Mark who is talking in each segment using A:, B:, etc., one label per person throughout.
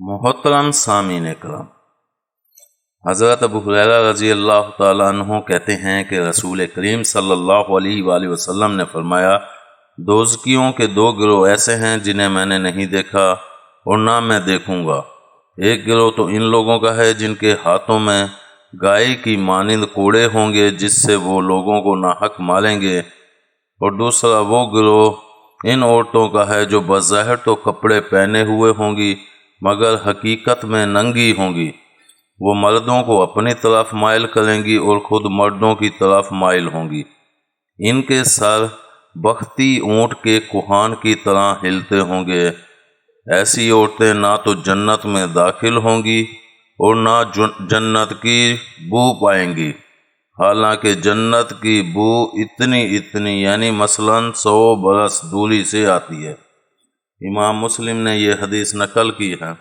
A: محترم سامعین کرام، حضرت ابو ہریرہ رضی اللہ تعالیٰ عنہ کہتے ہیں کہ رسول کریم صلی اللہ علیہ وآلہ وسلم نے فرمایا، دوزکیوں کے دو گروہ ایسے ہیں جنہیں میں نے نہیں دیکھا اور نہ میں دیکھوں گا۔ ایک گروہ تو ان لوگوں کا ہے جن کے ہاتھوں میں گائے کی مانند کوڑے ہوں گے جس سے وہ لوگوں کو ناحق ماریں گے، اور دوسرا وہ گروہ ان عورتوں کا ہے جو بظاہر تو کپڑے پہنے ہوئے ہوں گی مگر حقیقت میں ننگی ہوں گی۔ وہ مردوں کو اپنی طرف مائل کریں گی اور خود مردوں کی طرف مائل ہوں گی۔ ان کے سر بختی اونٹ کے کوہان کی طرح ہلتے ہوں گے۔ ایسی عورتیں نہ تو جنت میں داخل ہوں گی اور نہ جنت کی بو پائیں گی، حالانکہ جنت کی بو اتنی یعنی مثلاً 100 برس دوری سے آتی ہے۔ امام مسلم نے یہ حدیث نقل کی ہے۔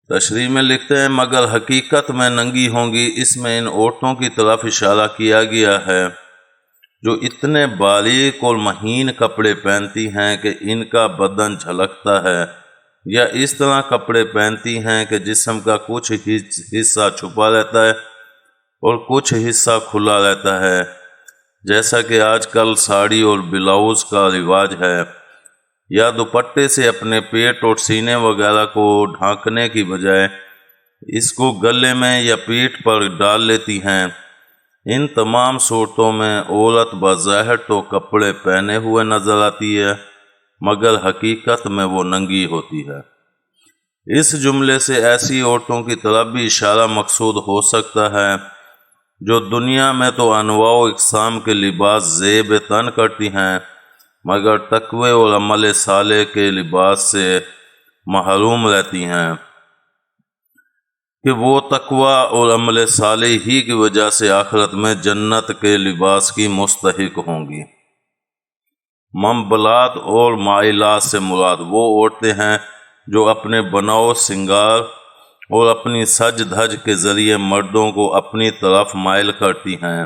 A: تشریح میں لکھتے ہیں، مگر حقیقت میں ننگی ہوں گی، اس میں ان عورتوں کی طرف اشارہ کیا گیا ہے جو اتنے باریک اور مہین کپڑے پہنتی ہیں کہ ان کا بدن جھلکتا ہے، یا اس طرح کپڑے پہنتی ہیں کہ جسم کا کچھ حصہ چھپا رہتا ہے اور کچھ حصہ کھلا رہتا ہے، جیسا کہ آج کل ساڑی اور بلاؤز کا رواج ہے، یا دوپٹے سے اپنے پیٹ اور سینے وغیرہ کو ڈھانکنے کی بجائے اس کو گلے میں یا پیٹھ پر ڈال لیتی ہیں۔ ان تمام صورتوں میں عورت بظاہر تو کپڑے پہنے ہوئے نظر آتی ہے مگر حقیقت میں وہ ننگی ہوتی ہے۔ اس جملے سے ایسی عورتوں کی طرف بھی اشارہ مقصود ہو سکتا ہے جو دنیا میں تو انواع و اقسام کے لباس زیب تن کرتی ہیں مگر تقوی اور عمل صالح کے لباس سے محروم رہتی ہیں، کہ وہ تقوی اور عمل صالح ہی کی وجہ سے آخرت میں جنت کے لباس کی مستحق ہوں گی۔ منبلات اور مائلات سے مراد وہ عورتیں ہیں جو اپنے بناؤ سنگار اور اپنی سج دھج کے ذریعے مردوں کو اپنی طرف مائل کرتی ہیں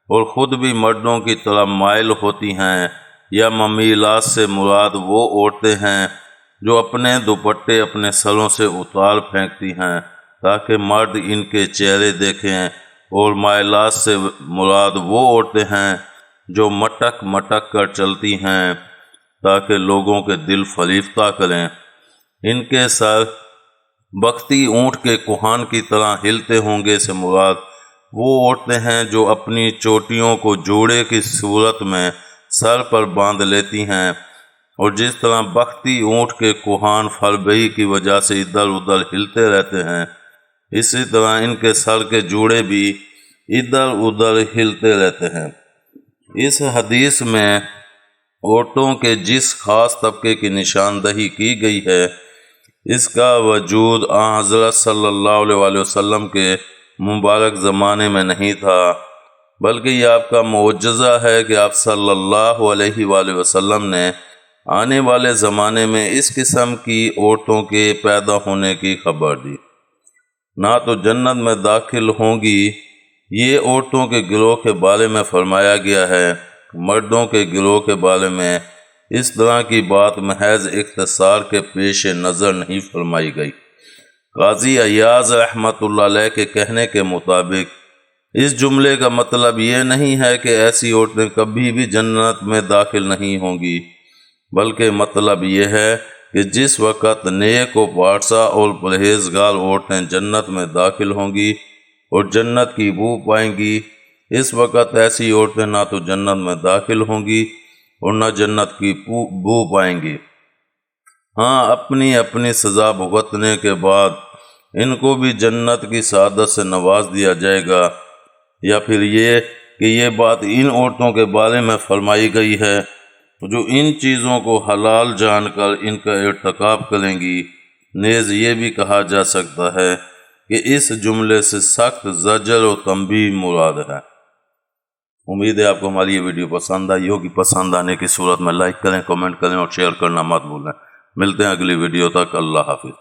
A: اور خود بھی مردوں کی طرف مائل ہوتی ہیں، یا ممیلات سے مراد وہ عورتیں ہیں جو اپنے دوپٹے اپنے سروں سے اتار پھینکتی ہیں تاکہ مرد ان کے چہرے دیکھیں، اور مائلات سے مراد وہ عورتیں ہیں جو مٹک مٹک کر چلتی ہیں تاکہ لوگوں کے دل فریفتہ کریں۔ ان کے سر بختی اونٹ کے کوہان کی طرح ہلتے ہوں گے سے مراد وہ عورتیں ہیں جو اپنی چوٹیوں کو جوڑے کی صورت میں سر پر باندھ لیتی ہیں، اور جس طرح بختی اونٹ کے کوہان فربہی کی وجہ سے ادھر ادھر ہلتے رہتے ہیں، اسی طرح ان کے سر کے جوڑے بھی ادھر ادھر ہلتے رہتے ہیں۔ اس حدیث میں عورتوں کے جس خاص طبقے کی نشاندہی کی گئی ہے، اس کا وجود حضرت صلی اللہ علیہ وآلہ وسلم کے مبارک زمانے میں نہیں تھا، بلکہ یہ آپ کا معجزہ ہے کہ آپ صلی اللہ علیہ وآلہ وسلم نے آنے والے زمانے میں اس قسم کی عورتوں کے پیدا ہونے کی خبر دی۔ نہ تو جنت میں داخل ہوں گی، یہ عورتوں کے گروہ کے بارے میں فرمایا گیا ہے۔ مردوں کے گروہ کے بارے میں اس طرح کی بات محض اختصار کے پیش نظر نہیں فرمائی گئی۔ قاضی عیاض رحمۃ اللہ علیہ کے کہنے کے مطابق اس جملے کا مطلب یہ نہیں ہے کہ ایسی عورتیں کبھی بھی جنت میں داخل نہیں ہوں گی، بلکہ مطلب یہ ہے کہ جس وقت نیک و پارسا اور پرہیزگار عورتیں جنت میں داخل ہوں گی اور جنت کی بو پائیں گی، اس وقت ایسی عورتیں نہ تو جنت میں داخل ہوں گی اور نہ جنت کی بو پائیں گی۔ ہاں، اپنی اپنی سزا بھگتنے کے بعد ان کو بھی جنت کی سعادت سے نواز دیا جائے گا، یا پھر یہ کہ یہ بات ان عورتوں کے بارے میں فرمائی گئی ہے جو ان چیزوں کو حلال جان کر ان کا ارتکاب کریں گی۔ نیز یہ بھی کہا جا سکتا ہے کہ اس جملے سے سخت زجر و تنبیہ مراد ہے۔ امید ہے آپ کو ہماری یہ ویڈیو پسند آئی ہوگی۔ پسند آنے کی صورت میں لائک کریں، کمنٹ کریں اور شیئر کرنا مت بھولیں۔ ملتے ہیں اگلی ویڈیو تک، اللہ حافظ۔